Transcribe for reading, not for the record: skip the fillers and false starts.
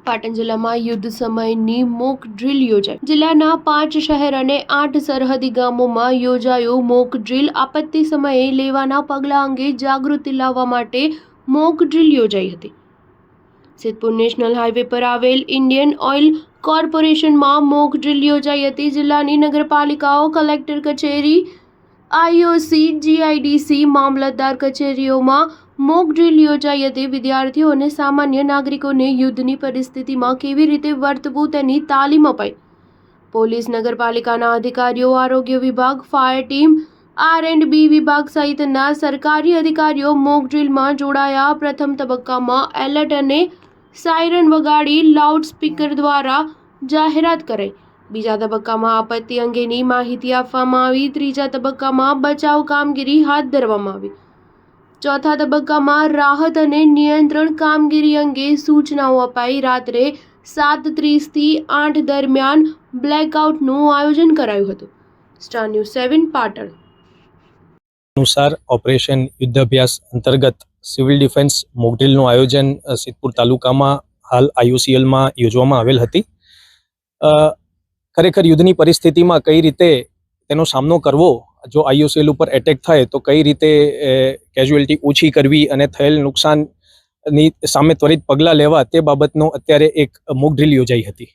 પાટણ જિલ્લામાં યુદ્ધ સમયની મોક ડ્રીલ યોજાઈ. જિલ્લાના 5 શહેર અને 8 સરહદી ગામોમાં યોજાયો મોક ડ્રીલ. આપત્તિ સમયે લેવાના પગલાં અંગે જાગૃતિ લાવવા માટે મોક ડ્રીલ યોજાઈ હતી. સિદ્ધપુર નેશનલ હાઈવે પર આવેલ ઇન્ડિયન ઓઇલ કોર્પોરેશનમાં મોક ડ્રીલ યોજાઈ હતી. જિલ્લાની નગરપાલિકાઓ, કલેક્ટર કચેરી, આઈઓસી, જીઆઈડીસી, મામલતદાર કચેરીઓમાં મોક ડ્રીલ યોજાઈ હતી. વિદ્યાર્થીઓ અને સામાન્ય નાગરિકોને યુદ્ધની પરિસ્થિતિમાં કેવી રીતે વર્તવું તેની તાલીમ અપાઈ. પોલીસ, નગરપાલિકાના અધિકારીઓ, આરોગ્ય વિભાગ, ફાયર ટીમ, R&B વિભાગ સહિતના સરકારી અધિકારીઓ મોક ડ્રીલમાં જોડાયા. પ્રથમ તબક્કામાં એલર્ટ અને સાયરન વગાડી લાઉડ સ્પીકર દ્વારા જાહેરાત કરાઈ. બીજા તબક્કામાં આપત્તિ અંગેની માહિતી આપવામાં આવી. ત્રીજા તબક્કામાં બચાવ કામગીરી હાથ ધરવામાં આવી. ચોથા તબક્કામાં રાહત અને નિયંત્રણ કામગીરી અંગે સૂચનાઓ અપાઈ. રાત્રે 7:30 થી 8 દરમિયાન બ્લેકઆઉટનું આયોજન કરાયું હતું. સ્ટાર ન્યૂઝ 7 પાટણ અનુસાર ઓપરેશન યુદ્ધ અભ્યાસ અંતર્ગત સિવિલ ડિફેન્સ મોકડ્રીલનું આયોજન સિદ્ધપુર તાલુકામાં હાલ IOCLમાં યોજવામાં આવેલ હતી. ખરેખર યુદ્ધની પરિસ્થિતિમાં કઈ રીતે તેનો સામનો કરવો, જો IOCL ઉપર એટેક થાય તો કઈ રીતે કેઝ્યુઅલિટી ઓછી કરવી અને થયેલ નુકસાનની સામે ત્વરિત પગલાં લેવા, તે બાબતનો અત્યારે એક મોક ડ્રીલ યોજાઈ હતી.